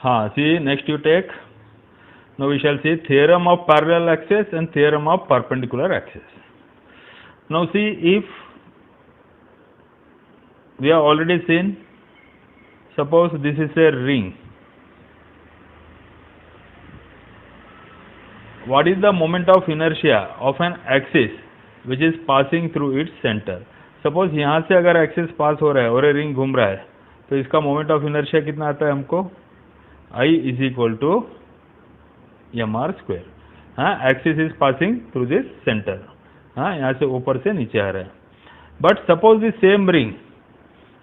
हाँ, see next you take. Now we shall see theorem of parallel axis and theorem of perpendicular axis. Now see, if we have already seen, suppose this is a ring. What is the moment of inertia of an axis which is passing through its center? Suppose यहाँ से अगर axis pass हो रहा है और ये ring घूम रहा है, तो इसका मोमेंट ऑफ इनर्शिया कितना आता है हमको? I is equal to mr². हाँ, axis is passing through this centre. हाँ, यहाँ से ऊपर से नीचे आ रहा है. But suppose this same ring,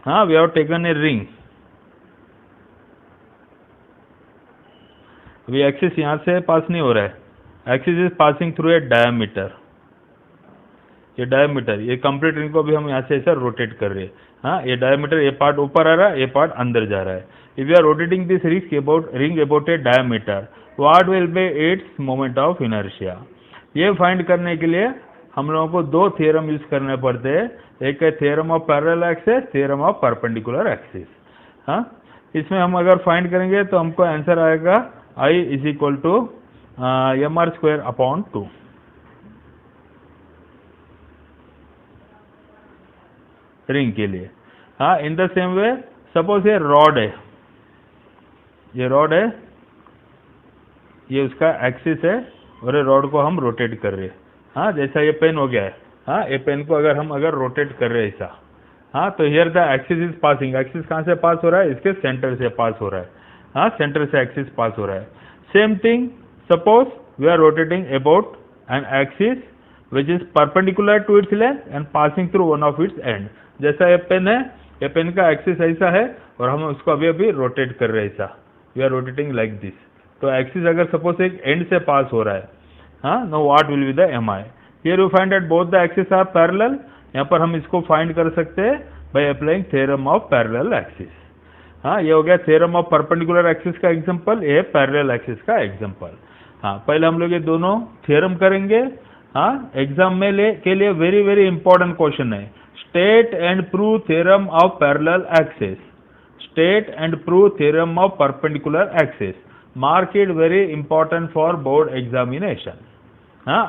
हाँ, we have taken a ring. अभी एक्सिस यहाँ से पास नहीं हो रहा है, axis is passing through a diameter. ये डायमीटर, ये कंप्लीट रिंग को भी हम यहाँ से ऐसा रोटेट कर रहे हैं. हाँ, ये डायमीटर, ये पार्ट ऊपर आ रहा है, ये पार्ट अंदर जा रहा है. If you are rotating this ring about a diameter, what will be its moment of inertia? ये फाइंड करने के लिए हम लोगों को दो थ्योरम यूज करने पड़ते हैं. एक है theorem of parallel axis, theorem of perpendicular axis. हाँ, इसमें हम अगर फाइंड करेंगे तो हमको आंसर आएगा I is equal to mr²/2. Ring के लिए. हाँ, in the same way suppose ये रॉड है, ये रॉड है, ये उसका एक्सिस है और ये रॉड को हम रोटेट कर रहे हैं. हाँ, जैसा ये पेन हो गया है. हाँ, ये पेन को अगर हम रोटेट कर रहे हैं ऐसा, हाँ, तो here the axis is passing. Axis कहाँ से पास हो रहा है? इसके सेंटर से पास हो रहा है. हाँ, सेंटर से एक्सिस पास हो रहा है. Same thing, suppose we are rotating about an axis which is perpendicular to its length and passing through one of its end. जैसा ये पेन है, ये पेन का एक्सिस ऐसा है और हम उसको अभी अभी रोटेट कर रहे हैं ऐसा. We are rotating like this. तो एक्सिस अगर सपोज एक एंड से पास हो रहा है, हाँ, no what will be the mi? Here you find that both the axis are parallel. यहाँ पर हम इसको फाइंड कर सकते हैं by applying theorem of parallel axis. हाँ, ये हो गया थ्योरम ऑफ परपेंडिकुलर एक्सिस का एग्जांपल, ये पैरेलल एक्सिस का एग्जांपल. हाँ, पहले हम लोग ये दोनों थ्योरम करेंगे. हाँ, एग्जाम में के लिए वेरी वेरी इंपॉर्टेंट क्वेश्चन है. State and prove theorem of parallel axis, state and prove theorem of perpendicular axis. Mark it very important for board examination.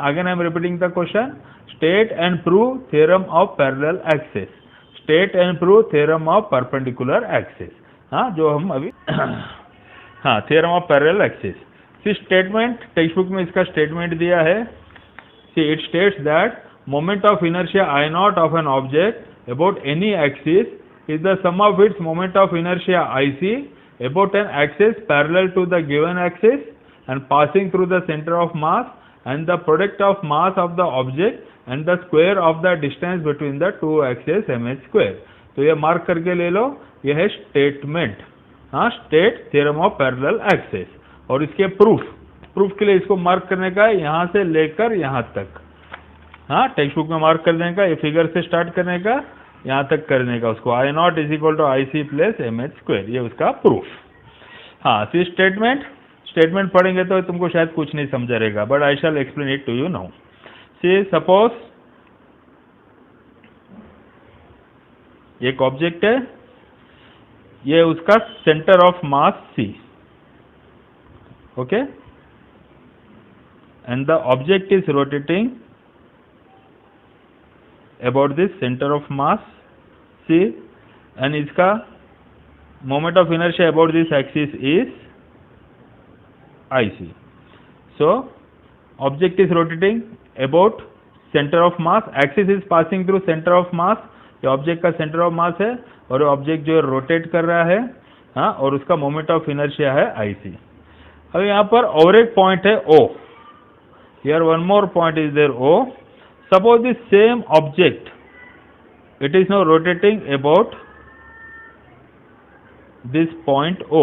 Again I am repeating the question. State and prove theorem of parallel axis. State and prove theorem of perpendicular axis. जो हम अभी theorem of parallel axis. See statement, text book में इसका statement दिया है. See, it states that moment of inertia I naught of an object about any axis is the sum of its moment of inertia IC about an axis parallel to the given axis and passing through the center of mass and the product of mass of the object and the square of the distance between the two axes mh². तो ये mark करके ले लो, ये है statement. हाँ, state theorem of parallel axis. और इसके proof के लिए इसको मार्क करने का है यहाँ से लेकर यहाँ तक. हाँ, टेक्स्ट बुक में मार्क कर देने का, ये फिगर से स्टार्ट करने का, यहाँ तक करने का. उसको I0 is equal to IC plus mh², ये उसका प्रूफ. हाँ, सी स्टेटमेंट पढ़ेंगे तो तुमको शायद कुछ नहीं समझा रहेगा, but I shall explain it to you now. See suppose एक ऑब्जेक्ट है, ये उसका centre of mass C. Okay, and the object is rotating about this center of mass C, and इसका moment of inertia about this axis is IC. So object is rotating about center of mass, axis is passing through center of mass. ये object का centre of मास है और object जो rotate कर रहा है. हाँ, और उसका मोमेंट ऑफ इनर्शिया है IC. अब यहाँ पर और एक पॉइंट है O. Here one more point is there O. Suppose the same object, it is now rotating about this point O.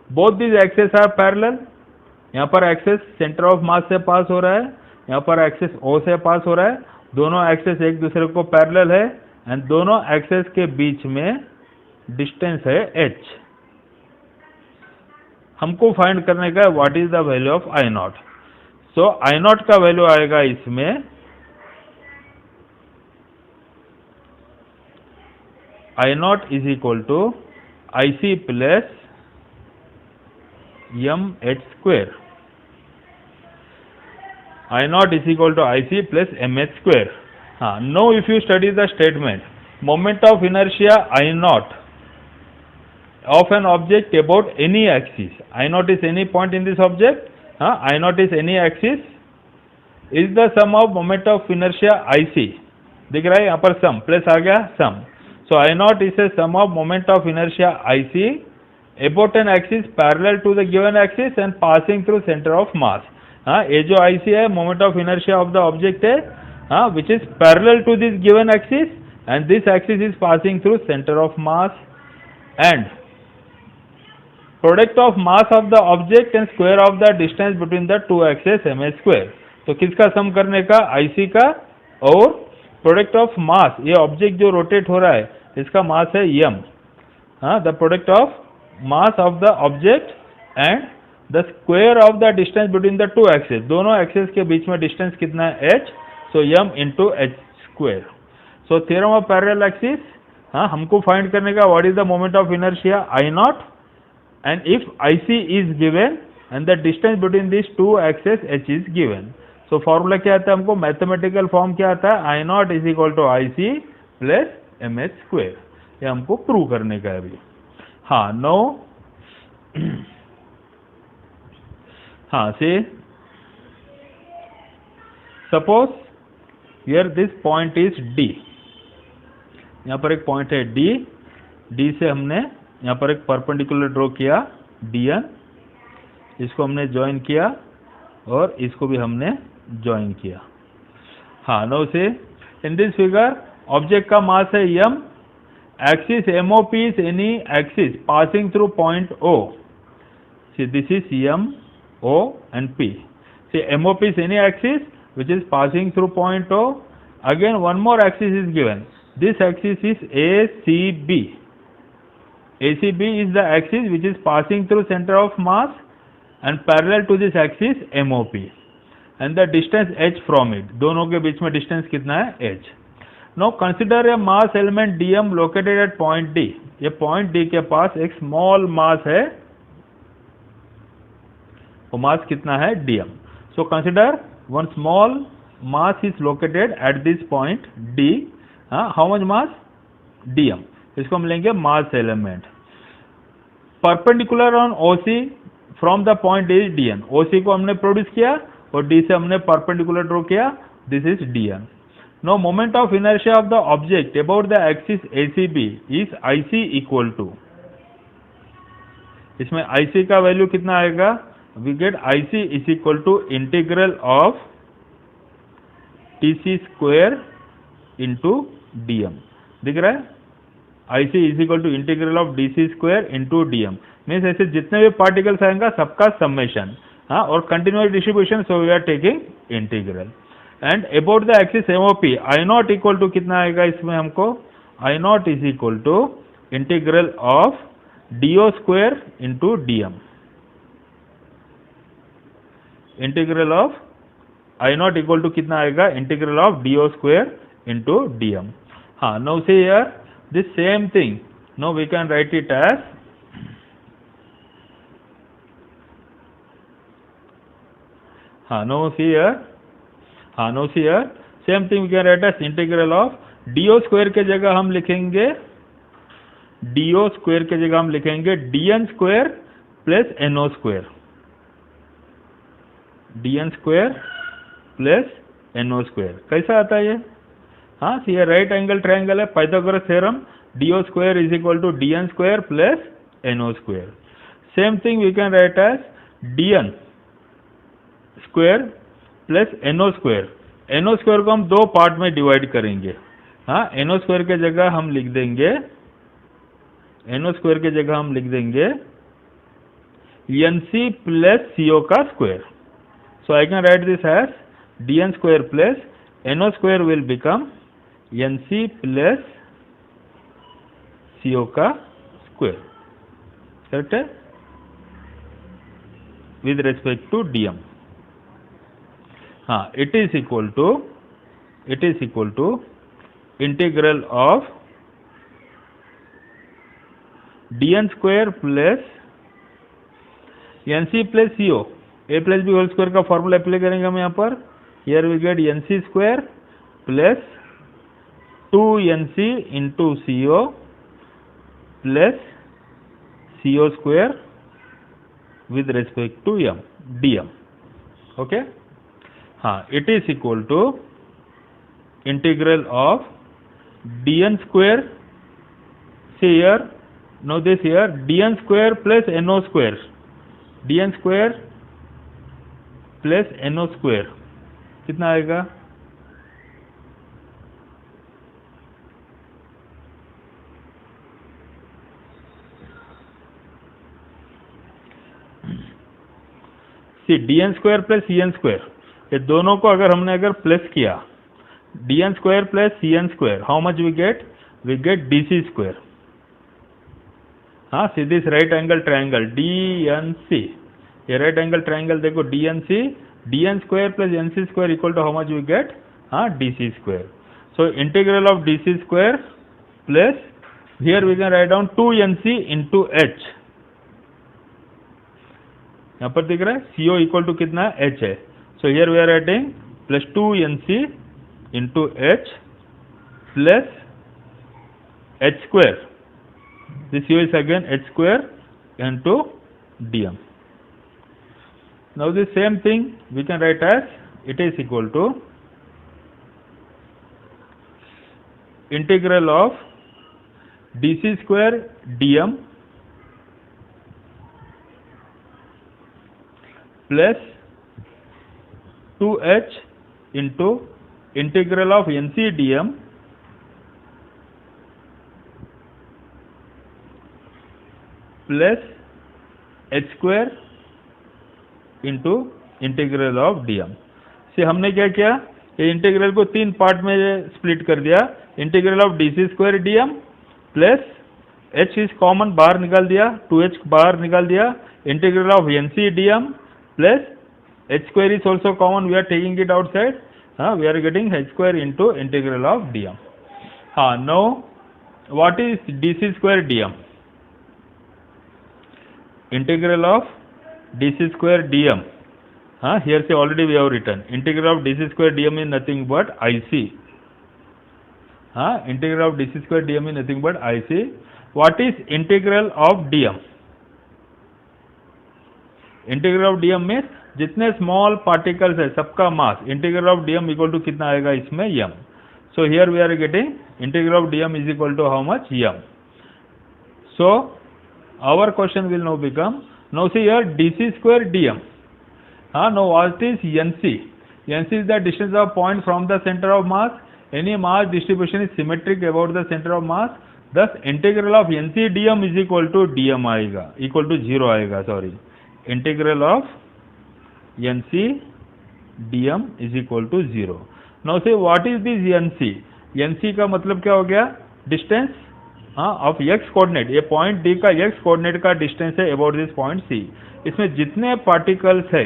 Both these axes are parallel. यहाँ पर एक्सेस सेंटर ऑफ मास से पास हो रहा है, यहाँ पर एक्सेस O से pass हो रहा है. दोनों एक्सेस एक दूसरे को पैरेलल है एंड दोनों एक्सेस के बीच में डिस्टेंस है h. हमको फाइंड करने का what is the value of I0. So I0 का वैल्यू आएगा इसमें I0 is equal to IC plus m h square. I naught is equal to IC plus mh square. Now if you study the statement, moment of inertia I naught of an object about any axis. I naught is any point in this object. I naught is any axis is the sum of moment of inertia IC. दिख रहा है यहाँ पर सम plus आ गया सम. So I naught is a sum of moment of inertia IC about an axis parallel to the given axis and passing through center of mass. ये जो IC है moment of inertia of the object है which is parallel to this given axis and this axis is passing through center of mass, and product of mass of the object and square of the distance between the two axes mh square. तो किसका सम करने का? IC का और product of मास, ये object जो rotate हो रहा है इसका मास है m. The product of mass of the object and the square of the distance between the two axes, दोनों एक्सेस के बीच में डिस्टेंस कितना है h. So m into H square. So theorem of parallel axis हमको find करने का what is the moment of inertia I naught, and if IC is given and the distance between these two axes h is given. So formula क्या आता है हमको? Mathematical form क्या आता है? I naught is equal to IC plus mh square. ये हमको prove करने का है अभी. No say suppose here this point is D. यहाँ पर एक पॉइंट है D से हमने यहाँ पर एक परपेंडिकुलर ड्रॉ किया DN, इसको हमने ज्वाइन किया और इसको भी हमने ज्वाइन किया. नो से इन दिस फिगर ऑब्जेक्ट का मास है m, axis MOP is any axis passing through point O. See this is m, O and P. सी MOP is any axis which is passing through point O. Again one more axis is given. This axis is ACB. ACB is the axis which is passing through center of mass and parallel to this axis MOP, and the distance h from it. दोनों के बीच में distance कितना है? h. Now consider a mass element dm located at point D. ये point D के पास एक small mass है, वो मास कितना है? dm. So consider one small mass is located at this point D. How much mass? dm. इसको हम लेंगे mass element. Perpendicular on OC from the point D is dn. OC को हमने प्रोड्यूस किया और D से हमने परपेंडिकुलर ड्रॉ किया. This is dn. Now moment of inertia of the object about the axis ACB is IC equal to, इसमें IC का value कितना आएगा? We get IC is equal to integral of TC square into dm. दिख रहा है? IC is equal to integral of DC square into dm. Means ऐसे जितने भी पार्टिकल्स आएंगे सबका समेशन और continuous distribution. So we are taking integral. And about the axis MOP I naught equal to कितना आएगा इसमें हमको? I naught is equal to integral of DO square into dm. Integral of I naught equal to कितना आएगा? Integral of DO square into dm. Now see here this same thing. Now we can write it as now see here same thing we can write as integral of DO square के जगह हम लिखेंगे DO square के जगह हम लिखेंगे DN square plus NO square. DN square plus NO square कैसा आता है ये? ये राइट एंगल ट्रायंगल है, Pythagoras theorem. DO square is equal to DN square plus NO square. Same thing we can write as DN square plus NO square. NO square को हम दो part में डिवाइड करेंगे. NO स्क्वायर के जगह हम लिख देंगे NC प्लस CO का square. So I can write this as DN square plus NO square will become NC plus CO का स्क्वायर. करेक्ट है? With respect to dm. It is equal to integral of DN square plus N C plus C O, A plus B whole square का formula apply करेंगे हम यहाँ पर। Here we get N C square plus 2nc into C O plus C O square with respect to m dm. Okay, it is equal to integral of dn square, say here, now this here, dn square plus no square, dn square plus no square कितना आएगा? See dn square plus cn square, ये दोनों को अगर plus किया, dn square plus cn square, how much we get? We get dc square. हाँ, see this right angle triangle DNC, ये right angle triangle देखो DNC, dn square plus nc square equal to how much we get? हाँ, dc square. So integral of dc square plus here we can write down 2nc into h, यहाँ पर दिख रहा है CO equal to कितना? h है। So here we are writing plus 2nc into h plus h square, this CO is again h square into dm। Now this same thing we can write as it is equal to integral of dc square dm plus 2h into integral of nc dm plus h square into integral of dm। से हमने क्या किया? ये integral को तीन part में split कर दिया। Integral of dc square dm plus h is common, बाहर निकाल दिया, 2h बाहर निकाल दिया, integral of nc dm plus h square is also common, we are taking it outside, we are getting h square into integral of dm. Now what is dc square dm? Integral of dc square dm, here say already we have written integral of dc square dm is nothing but ic, integral of dc square dm is nothing but ic. What is integral of dm? Integral of d m में जितने small particles है सबका mass, integral of d m equal to कितना आएगा इसमें? m. So here we are getting integral of d m is equal to how much? m. So our question will now become, now see here dc square dm, now what is nc? nc is the distance of point from the centre of mass, any mass distribution is symmetric about the centre of mass, this integral of nc dm is equal to dm आएगा, equal to 0 आएगा, sorry, integral of nc dm is equal to 0। Now say what is this nc? nc का मतलब क्या हो गया? Distance of x coordinate, ये point D का x coordinate का डिस्टेंस है अबाउट दिस पॉइंट C। इसमें जितने पार्टिकल्स है,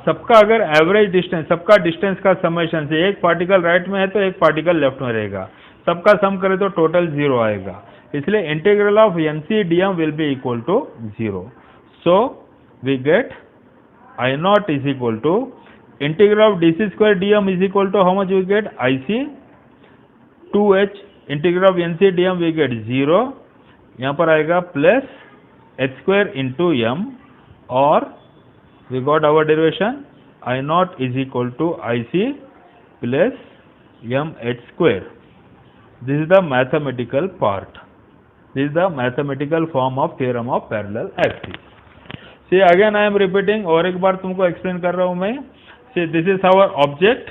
सबका अगर एवरेज डिस्टेंस, सबका डिस्टेंस का समेशन से, एक पार्टिकल राइट में है तो एक पार्टिकल लेफ्ट में रहेगा, सबका सम करे तो टोटल 0 आएगा, इसलिए integral of nc dm will be equal to 0। So we get I naught is equal to integral of dc square dm is equal to how much we get? ic 2h integral of nc dm we get 0, यहाँ पर आएगा plus h square into m, और we got our derivation I naught is equal to ic plus m h square. This is the mathematical part. This is the mathematical form of theorem of parallel axis. See again I am repeating, और एक बार तुमको explain कर रहा हूं मैं। See this is our object,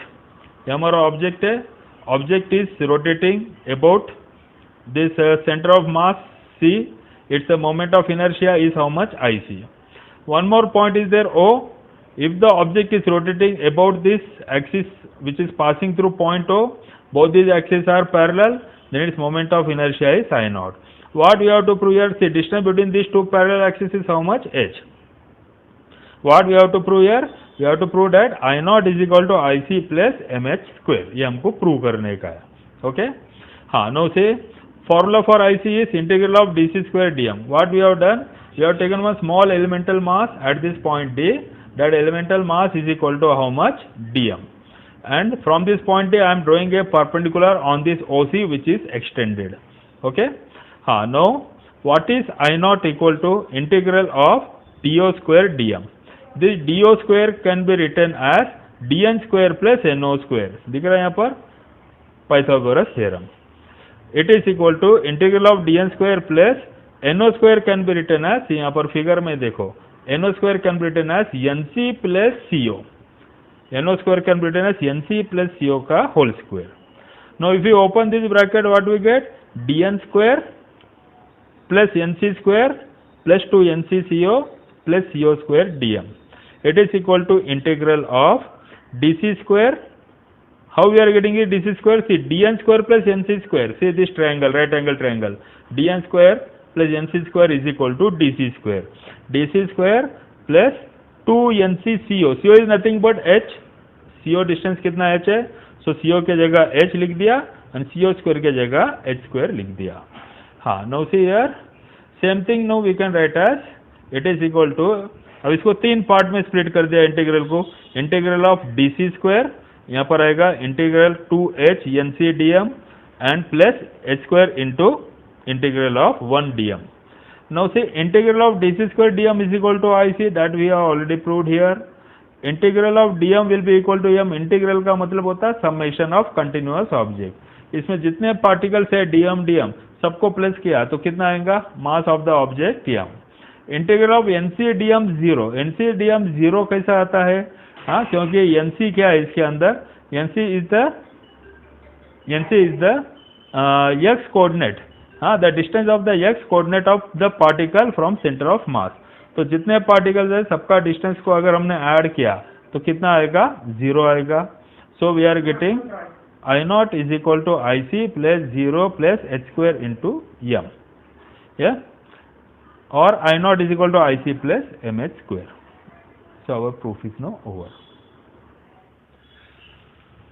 ये हमारा object है, object is rotating about this centre of mass C, its moment of inertia is how much? ic. One more point is there, O, if the object is rotating about this axis which is passing through point O, both these axes are parallel, then its moment of inertia is I naught. What we have to prove here? See, distance between these two parallel axes is how much? h. What we have to prove here? We have to prove that I naught is equal to ic plus mh square. ये हमको prove करने का है, okay. हाँ, now say formula for ic is integral of dc square dm. What we have done? We have taken one small elemental mass at this point D. That elemental mass is equal to how much? dm. And from this point D, I am drawing a perpendicular on this OC which is extended. Okay. Now what is I naught equal to integral of do square dm. This do square can be written as dn square plus no square. दिख रहा है यहाँ पर Pythagoras theorem. It is equal to integral of dn square plus no square can be written as, यहाँ पर figure में देखो, no square can be written as nc plus co. no square can be written as nc plus co का whole square. Now if you open this bracket, what we get? dn square plus nc square plus 2 nc co plus co square dm. It is equal to integral of dc square. How we are getting it? dc square, see dn square plus nc square. See this triangle, right angle triangle. dn square plus nc square is equal to dc square. dc square plus 2 nc co. co is nothing but h. co distance कितना h है? So co के जगह h लिख दिया and co square के जगह h square लिख दिया. हाँ, now see here, same thing now we can write as it is equal to, अब इसको तीन पार्ट में स्प्लिट कर दिया इंटीग्रल को. इंटीग्रल ऑफ dc स्क्वायर, यहाँ पर आएगा integral 2h nc dm and plus h square into integral of 1 dm. Now see integral of dc square dm is equal to ic, that we have already proved here. Integral of dm will be equal to m. Integral का मतलब होता है summation of continuous object. इसमें जितने particles है dm सबको plus किया तो कितना आएगा? मास of the object m. Integral of nc dm 0. nc dm 0 कैसा आता है? हाँ, क्योंकि nc क्या है इसके अंदर? nc is the x coordinate. हाँ, the distance of the x coordinate of the particle from centre of मास. तो जितने पार्टिकल्स है सबका डिस्टेंस को अगर हमने ऐड किया तो कितना आएगा? 0 आएगा. So we are getting I naught is equal to I C plus 0 plus H square into M, और I naught is equal to I C plus M H square. So our proof is now over.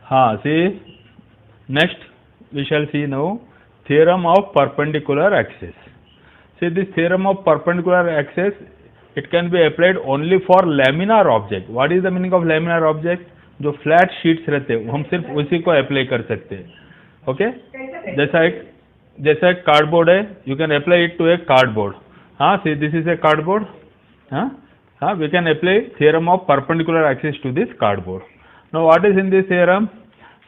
हाँ, see next we shall see now theorem of perpendicular axis. See this theorem of perpendicular axis, it can be applied only for laminar object. What is the meaning of laminar object? जो flat sheets रहते हैं हम सिर्फ उसी को apply कर सकते हैं. ओके, जैसा एक कार्डबोर्ड है, you can apply it to a cardboard. हाँ, see this is a cardboard. हाँ, we can apply theorem of perpendicular axis to this cardboard. Now what is in this theorem?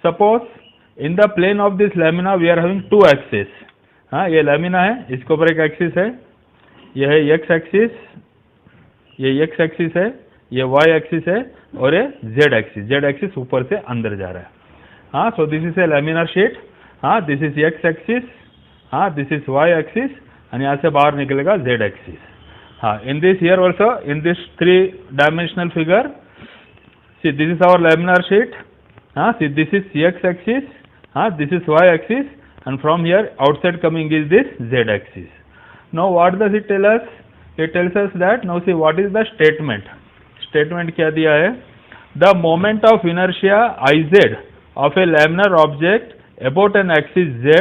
Suppose in the plane of this lamina we are having two axes. हाँ, ये lamina है, इसके ऊपर एक axis है, ये है x एक्सिस, ये x एक्सिस है, ये y एक्सिस है, और ये z एक्सिस. z एक्सिस ऊपर से अंदर जा रहा है. हाँ, so this is a laminar sheet. हाँ, दिस इज x एक्सिस. हाँ, दिस इज y एक्सिस, और यहाँ से बाहर निकलेगा z एक्सिस. हाँ, in this here also, in this 3 dimensional figure, see this is our laminar sheet. हाँ, see this is x axis. This is y axis, and from here outside coming is this z axis. Now what does it tell us? It tells us that, now see what is the statement. Statement क्या दिया है? The moment of inertia iz of a laminar object about an axis z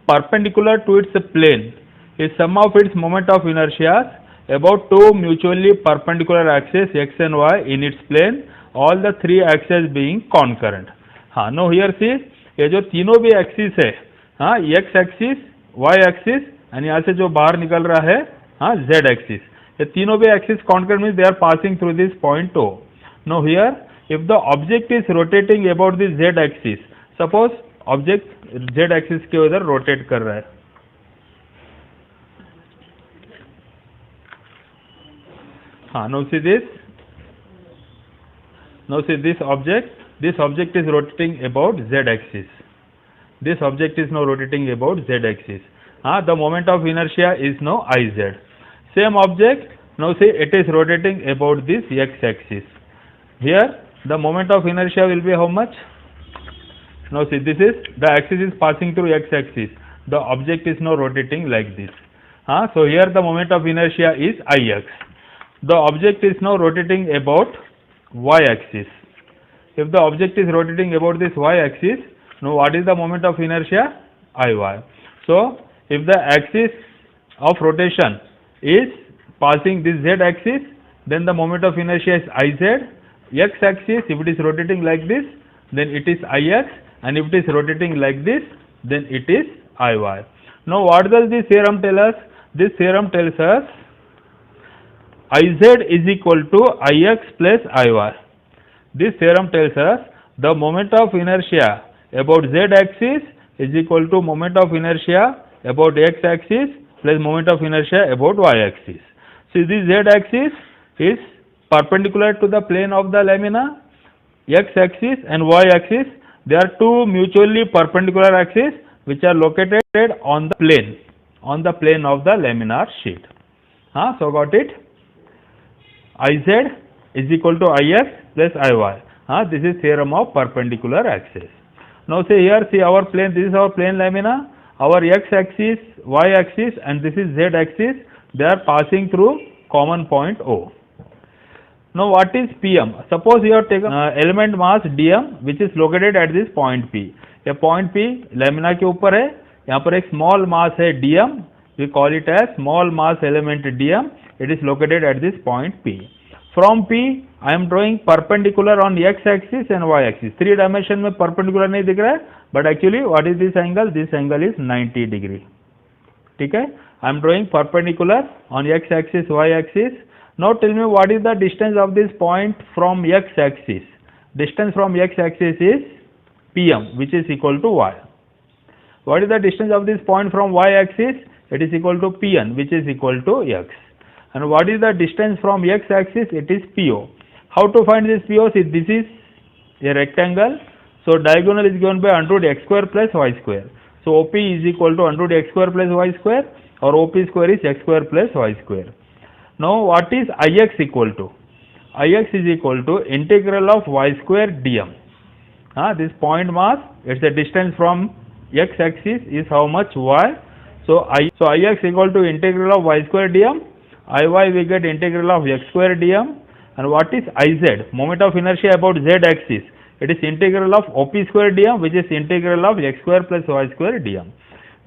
perpendicular to its plane is sum of its moment of inertia about two mutually perpendicular axes x and y in its plane, all the 3 axes being concurrent. हाँ, now here see, ये जो तीनों भी axis है, हाँ, x axis, y axis, और यहाँ से जो बाहर निकल रहा है, हाँ, z एक्सिस, ये तीनों भी axis concurrent means they are passing through this point O. Now here if the object is rotating about this z axis, suppose object z axis के उधर रोटेट कर रहा है. हाँ, now see this object. This object is rotating about z axis. This object is now rotating about z axis. The moment of inertia is now iz. Same object, now say it is rotating about this x axis. Here the moment of inertia will be how much? Now see, this is the axis is passing through x axis. The object is now rotating like this. So here the moment of inertia is ix. The object is now rotating about y axis. If the object is rotating about this y axis, now what is the moment of inertia? Iy. So if the axis of rotation is passing this z axis, then the moment of inertia is Iz. X axis, if it is rotating like this, then it is Ix, and if it is rotating like this, then it is Iy. Now what does this theorem tell us? This theorem tells us Iz is equal to Ix plus Iy. This theorem tells us the moment of inertia about z axis is equal to moment of inertia about x axis plus moment of inertia about y axis. See, this z axis is perpendicular to the plane of the lamina. X axis and y axis, they are two mutually perpendicular axes which are located on the plane of the laminar sheet. So got it? Iz is equal to Ix plus Iy. This is theorem of perpendicular axis. Now say here, see our plane, this is our plane lamina, our x axis, y axis, and this is z axis, they are passing through common point O. Now what is Pm? Suppose you have taken element mass Dm which is located at this point P. ये point P lamina के ऊपर है, यहाँ पर एक small mass है Dm, we call it as small mass element Dm, it is located at this point P. From P, I am drawing perpendicular on x axis and y axis. 3 dimension में perpendicular नहीं दिख रहा है, but actually what is this angle? This angle is 90 degree. ठीक है? I am drawing perpendicular on x axis, y axis. Now tell me what is the distance of this point from x axis? Distance from x axis is Pm, which is equal to y. What is the distance of this point from y axis? It is equal to Pn, which is equal to x. And what is the distance from x axis? It is PO. How to find this PO? See, this is a rectangle. So diagonal is given by under root x square plus y square. So OP is equal to under root x square plus y square, or OP square is x square plus y square. Now what is Ix equal to? Ix is equal to integral of y square dm. This point mass, it's the distance from x axis is how much? Y. So Ix equal to integral of y square dm. Iy we get integral of x square dm. And what is Iz? Moment of inertia about z axis. It is integral of OP square dm, which is integral of x square plus y square dm.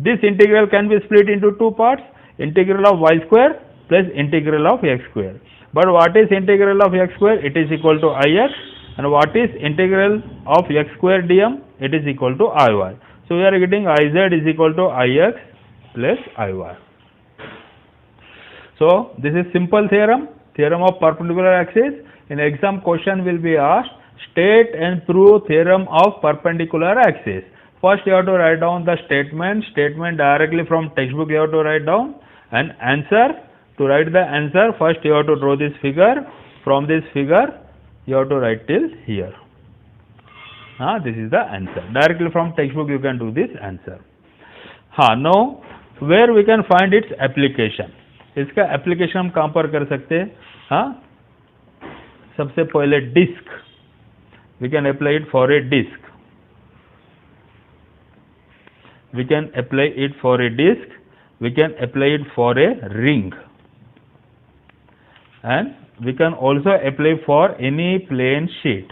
This integral can be split into two parts, integral of y square plus integral of x square. But what is integral of x square? It is equal to Ix. And what is integral of x square dm? It is equal to Iy. So we are getting Iz is equal to Ix plus Iy. So this is simple theorem, theorem of perpendicular axis. In exam question will be asked, state and prove theorem of perpendicular axis. First you have to write down the statement directly from textbook you have to write down, and answer. To write the answer, first you have to draw this figure. From this figure you have to write till here. This is the answer. Directly from textbook you can do this answer. Now where we can find its application? इसका application हम कहाँ पर कर सकते हैं? सबसे पहले disc, we can apply it for a disk. We can apply it for a disk. We can apply it for a ring, and we can also apply for any plane sheet.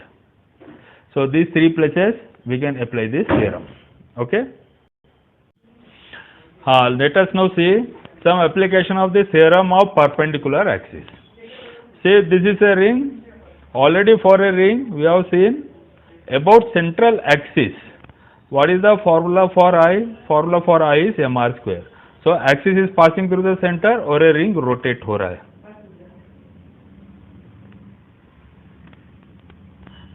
So these three places we can apply this theorem. Okay. Let us now see some application of the theorem of perpendicular axis. Say this is a ring. Already for a ring we have seen about central axis. What is the formula for I? Formula for I is mr square. So axis is passing through the center और a ring rotate हो रहा है.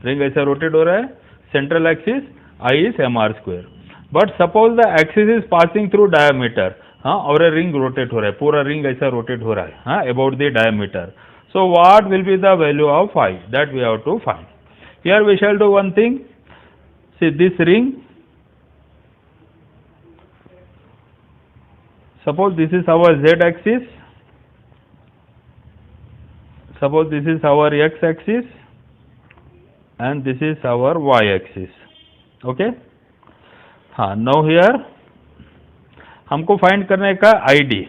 Ring ऐसा rotate हो रहा है. Central axis I is mr square. But suppose the axis is passing through diameter. और a ring rotate हो रहा है, पूरा ring ऐसा rotate हो रहा है about the diameter. So what will be the value of phi? That we have to find. Here we shall do one thing. See this ring. Suppose this is our z axis. Suppose this is our x axis, and this is our y axis. Okay. Now here हमको find करने का ID.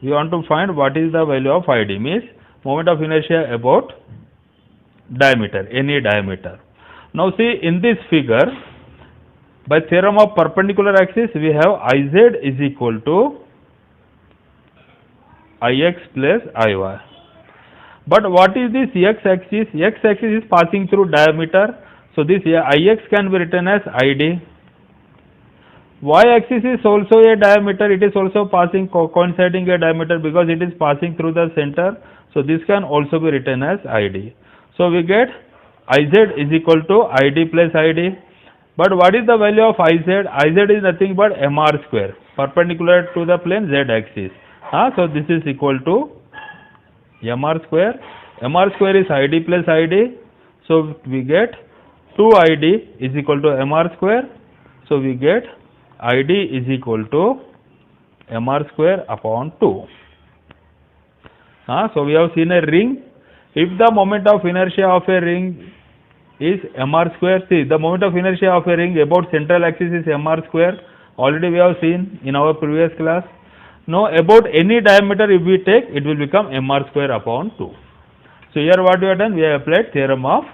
We want to find what is the value of ID, means moment of inertia about diameter, any diameter. Now see in this figure, by theorem of perpendicular axis we have Iz is equal to ix plus iy. But what is this x axis? X axis is passing through diameter, so this ix can be written as id. Y axis is also a diameter, it is also passing coinciding a diameter because it is passing through the center, so this can also be written as id. So we get iz is equal to id plus id. But what is the value of iz? Iz is nothing but mr square, perpendicular to the plane z axis. So this is equal to mr square. Mr square is id plus id, so we get 2id is equal to mr square. So we get id is equal to mr square upon 2. So we have seen a ring. If the moment of inertia of a ring is mr square, see the moment of inertia of a ring about central axis is mr square. Already we have seen in our previous class. Now about any diameter if we take, it will become mr square upon 2. So here what we have done, we have applied theorem of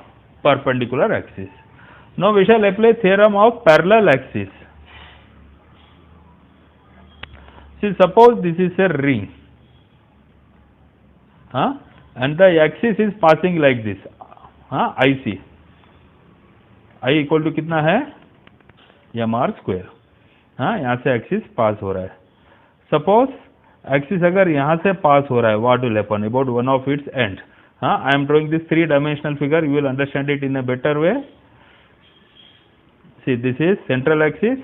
perpendicular axis. Now we shall apply theorem of parallel axis. See, suppose this is a ring, and the axis is passing like this, IC, I equal to कितना है mr square. यहाँ से axis pass हो रहा है. Suppose axis अगर यहाँ से पास हो रहा है, what will happen about one of its and. I am drawing this 3 dimensional figure, you will understand it in a better way. C this is central axis.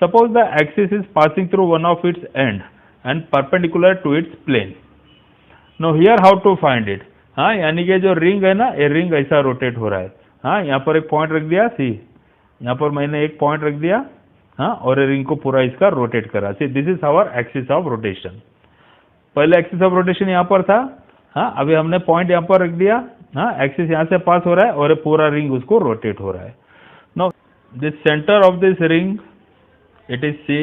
Suppose the axis is passing through one of its end and perpendicular to its plane. Now here how to find it? यानी कि जो ring है ना, ये ring ऐसा rotate हो रहा है. यहाँ पर एक पॉइंट रख दिया, सी यहाँ पर मैंने एक पॉइंट रख दिया, और रिंग को पूरा इसका रोटेट करा. See this is our axis of rotation. पहले एक्सिस ऑफ रोटेशन यहाँ पर था, अभी हमने पॉइंट यहाँ पर रख दिया, एक्सिस यहाँ से पास हो रहा है और पूरा रिंग उसको रोटेट हो रहा है. Now this centre of this ring, it is C.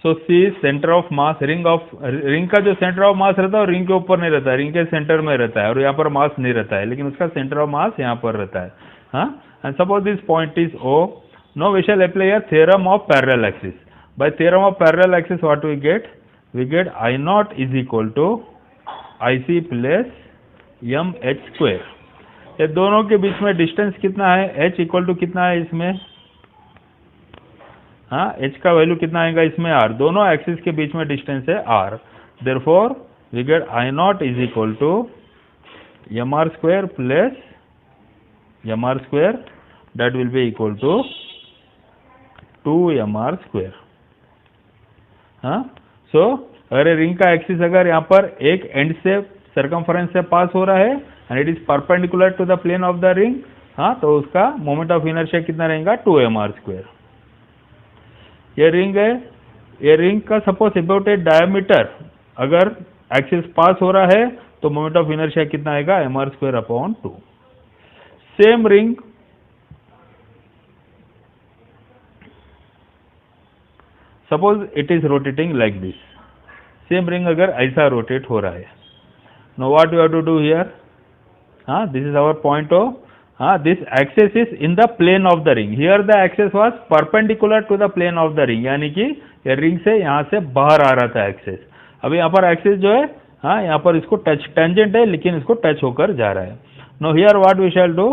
So C is center of mass. Ring का जो सेंटर ऑफ मास रहता है रिंग के ऊपर नहीं रहता है, रिंग के सेंटर में रहता है और यहाँ पर मास नहीं रहता है, लेकिन उसका सेंटर ऑफ मास यहाँ पर रहता है. And suppose this point is O. Now we shall apply here theorem of parallel axis. By theorem of parallel axis what we get I naught is equal to IC plus mh square. ये दोनों के बीच में distance कितना है, h equal to कितना है इसमें, h का वैल्यू कितना आएगा इसमें r. दोनों एक्सिस के बीच में डिस्टेंस है r. Therefore we get I naught is equal to mr square plus mr square, that will be equal to 2mr square. So अगर रिंग का एक्सिस अगर यहाँ पर एक एंड से सर्कमफरेंस से पास हो रहा है and it is perpendicular to the plane of the ring, तो उसका मोमेंट ऑफ इनर्शिया कितना रहेगा 2mr स्क्वायर. ये रिंग है, ये रिंग का सपोज अबाउट ए डायमीटर अगर एक्सिस पास हो रहा है तो मोमेंट ऑफ इनर्शिया कितना आएगा mr square upon 2. Same ring, suppose it is rotating like this. Same ring अगर ऐसा रोटेट हो रहा है, now what you have to do here, this is our point O. This axis is in the plane of the ring. Here the axis was perpendicular to the plane of the ring. यानी कि ये ring से यहाँ से बाहर आ रहा था axis. अभी यहाँ पर एक्सिस जो है, यहाँ पर इसको टच टेंजेंट है लेकिन इसको टच होकर जा रहा है. Now here what we shall do,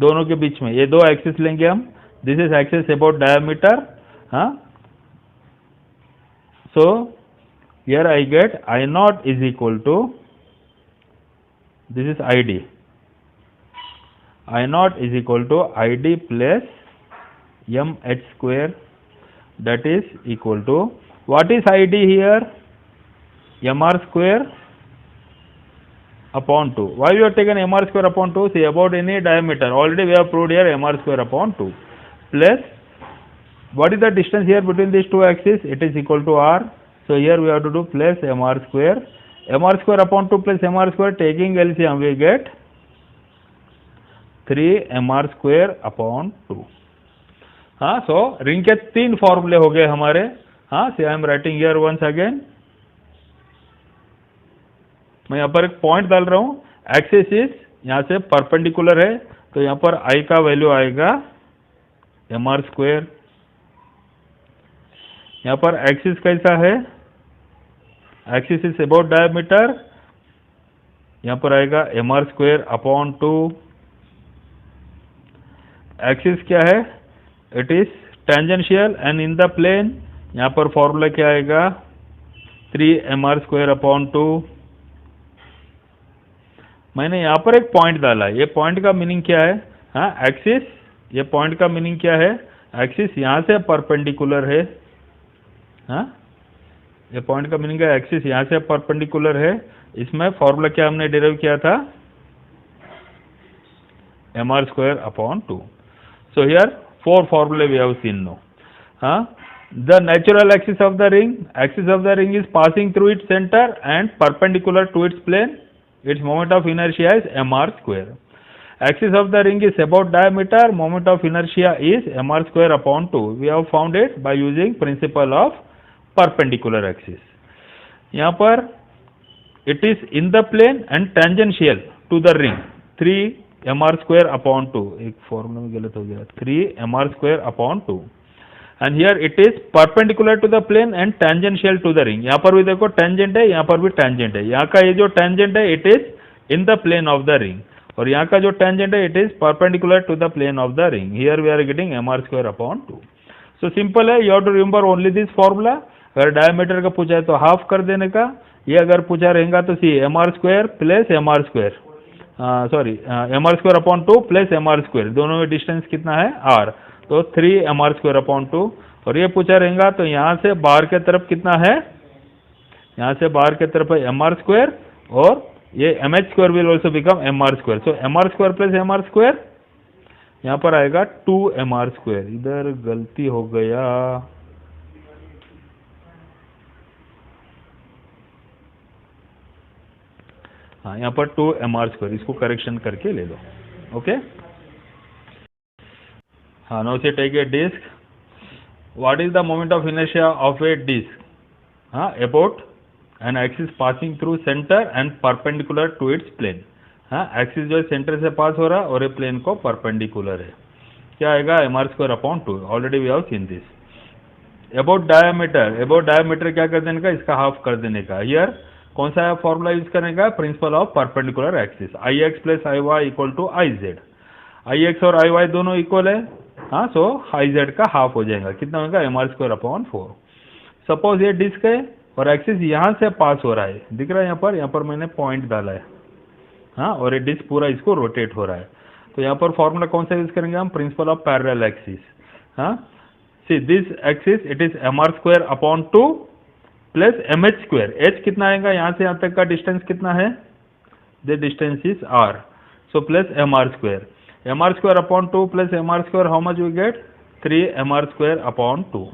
दोनों के बीच में ये दो एक्सिस लेंगे हम. This is axis about diameter. So here I get I naught is equal to, this is ID. I naught is equal to ID plus mh square, that is equal to, what is ID here, mr square upon 2. Why you have taken mr square upon 2? See, about any diameter, already we have proved here mr square upon 2, plus what is the distance here between these two axes, it is equal to r. So here we have to do plus mr square upon 2 plus mr square, taking LCM we get 3mr square upon 2. So ring के 3 फॉर्मूले हो गए हमारे. See I am writing here once again. मैं यहाँ पर एक point डाल रहा हूँ. एक्सिस इज यहाँ से परपेंडिकुलर है, तो यहाँ पर I का वैल्यू आएगा mr स्क्वायर. यहाँ पर एक्सिस कैसा है, एक्सिस इज अबाउट डायमीटर, यहाँ पर आएगा mr² अपॉन 2। एक्सिस क्या है, it is tangential and in the plane, यहाँ पर फॉर्मूला क्या आएगा 3mr² अपॉन 2। मैंने यहाँ पर एक पॉइंट डाला, ये पॉइंट का मीनिंग क्या है, हाँ एक्सिस, ये पॉइंट का मीनिंग क्या है, एक्सिस यहाँ से परपेंडिकुलर है, हाँ ये पॉइंट का मीनिंग है एक्सिस यहाँ से परपेंडिकुलर है। इसमें फॉर्मूला क्या हमने डिराइव किया था, mr² upon 2। So here 4 formulae we have seen now. The natural axis of the ring is passing through its center and perpendicular to its plane. Its moment of inertia is mr². Axis of the ring is about diameter, moment of inertia is mr² upon 2. We have found it by using principle of perpendicular axis. यहाँ पर it is in the plane and tangential to the ring, 3mr² upon 2. एक formula में गलत हो गया, 3mr² upon 2. And here it is perpendicular to the plane and tangential to the ring. यहाँ पर भी देखो टेंजेंट है, यहाँ पर भी टेंजेंट है। यहाँ का ये जो टेंजेंट है it is in the plane of the ring, और यहाँ का जो टेंजेंट है it is perpendicular to the plane of the ring. Here we are getting mr² upon 2। So simple है, you have to remember only this formula. अगर diameter का पूछा है तो हाफ कर देने का, ये अगर पूछा रहेगा तो सी mr² plus mr², sorry mr² upon 2 plus mr², दोनों में डिस्टेंस कितना है r, तो 3mr² अपॉन 2। और ये पूछा रहेगा तो यहाँ से बाहर के तरफ कितना है, यहाँ से बाहर के तरफ है mr², और ये mh² will also become mr²। So mr² plus mr², यहाँ पर आएगा 2mr²। इधर गलती हो गया, हाँ यहाँ पर 2mr², इसको करेक्शन करके ले लो। ओके, हाँ now say take a disc, what is the moment of inertia of a disc, हाँ about an axis passing through centre and perpendicular to its plane. हाँ एक्सिस जो है सेंटर से पास हो रहा है और ये प्लेन को परपेंडिकुलर है, क्या आएगा mr² upon 2। Already we have seen this. About diameter क्या कर देने का, इसका हाफ कर देने का। हियर कौन सा फॉर्मूला यूज करने का, principle of perpendicular axis, ix plus iy equal to iz। ix और iy दोनों इक्वल है, हाँ सो iz का हाफ हो जाएगा, कितना होगा mr² अपॉन 4। सपोज ये डिस्क है और एक्सिस यहाँ से पास हो रहा है, दिख रहा है यहाँ पर मैंने पॉइंट डाला है, हाँ और ये डिस्क पूरा इसको रोटेट हो रहा है। तो यहाँ पर फॉर्मूला कौन सा यूज करेंगे हम, प्रिंसिपल ऑफ पैरेलल एक्सिस। हाँ see this axis it is mr² upon 2 plus mh²। h कितना आएगा, यहाँ से यहाँ तक का डिस्टेंस कितना है, the distance is r, so plus mr² upon 2 plus mr², how much we get 3mr² upon 2।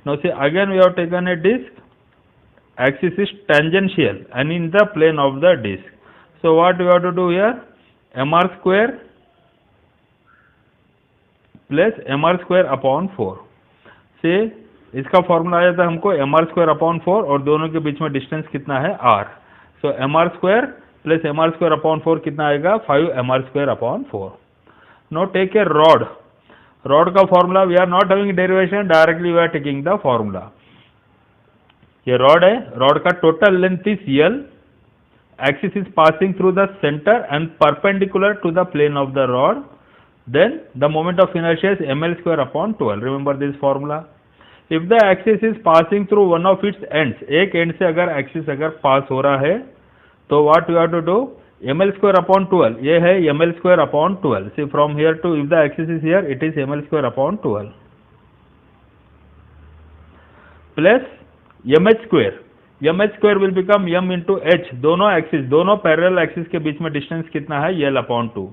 Now see again we have taken a disc, axis is tangential and in the plane of the disk, so what we have to do here, mr² plus mr² upon 4 से इसका formula आया था हमको mr² upon 4 और दोनों के बीच में डिस्टेंस कितना है r, सो mr² प्लस mr² अपॉन 4 कितना आएगा 5mr² upon 4। No take a rod, rod का formula we are not having derivation, directly we are taking the formula. ये रॉड है, रॉड का total length is l, axis is passing through the centre and perpendicular to the plane of the rod, then the moment of inertia is ml² upon 12। Remember this formula. If the axis is passing through one of its ends, एक end से अगर axis अगर पास हो रहा है तो what you have to do, ml² upon 12, ये है ml² upon 12। See from here to if the axis is here it is ml² upon 12 plus mh² will become m into h, दोनों एक्सिस, दोनों पैरेलल एक्सिस के बीच में distance कितना है l upon 2,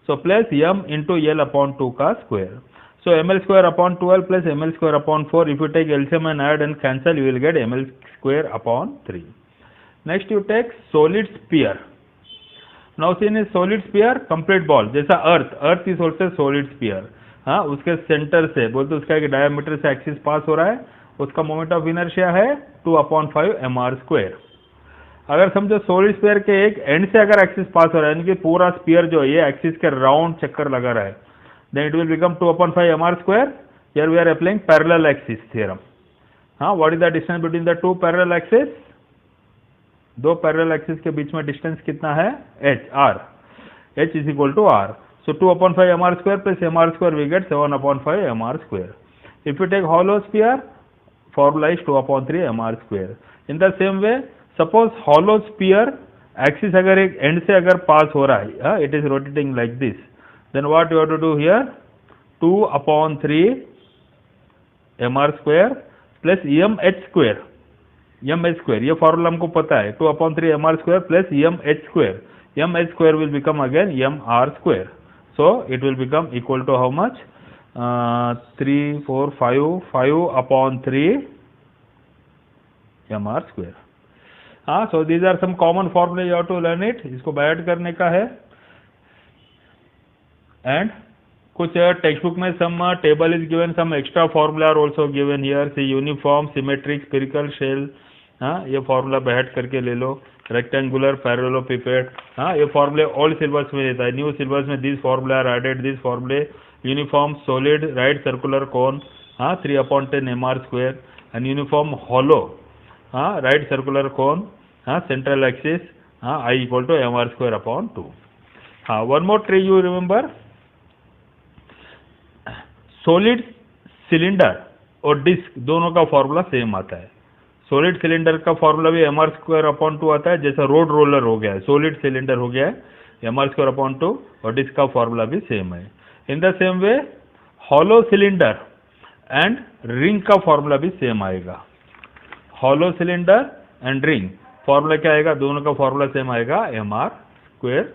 so plus m into l upon 2 का square, so ml² upon 12 plus ml² upon 4, if you take LCM and add and cancel you will get ml² upon 3। Next you take solid sphere. Now seen is solid sphere complete ball, जैसा earth is also solid sphere, हाँ उसके centre से बोलते उसका एक diameter से axis pass हो रहा है, उसका मोमेंट ऑफ इनर्शिया है 2/5 mr²। अगर समझो सॉलिड स्फीयर के एक एंड से अगर एक्सिस पास हो रहा है, यानी कि पूरा स्फीयर जो ये एक्सिस के राउंड चक्कर लगा रहा है, then it will become 2/5 mr²। Here we are applying parallel axis theorem. हाँ what is the distance between the two parallel axis, दो पैरेलल एक्सिस के बीच में डिस्टेंस कितना है, h, r, h is equal to r. So 2/5 mr square plus mr square we get 7/5 mr square. If you take hollow sphere, formula is 2/3 mr square. In the same way, suppose hollow sphere axis अगर एक end से अगर pass हो रहा है, it is rotating like this, then what you have to do here, 2/3 mr square plus mh square. mh square, ये formula हमको पता है, 2/3 mr square plus mh square. mh square will become again mr square. So it will become equal to how much? 3, 4, 5/3 mr square. So these are some common formula, you have to learn it. इसको bad करने का है. And कुछ text book में some table is given, some extra formula are also given here. See uniform, symmetric, spherical shell. ये formula बैठ करके ले लो. रेक्टेंगुलर, पैरेललोपिपेड. ये फॉर्मूले ओल्ड सिलेबस में रहता है. न्यू सिलेबस में this formula are added. This formulae uniform solid right circular cone 3/10 mr square and uniform hollow right circular cone central axis I equal to mr square upon 2. One more trick you remember. Solid cylinder और disc दोनों का formula same आता है. Solid cylinder का formula भी mr square upon 2 आता है, जैसा रोड रोलर हो गया है, सॉलिड सिलेंडर हो गया है, mr square upon 2, और डिस्क का फॉर्मूला भी सेम है. इन the same way hollow cylinder and ring का फॉर्मूला भी सेम आएगा. Hollow cylinder and ring formula क्या आएगा, दोनों का फॉर्मूला सेम आएगा, mr square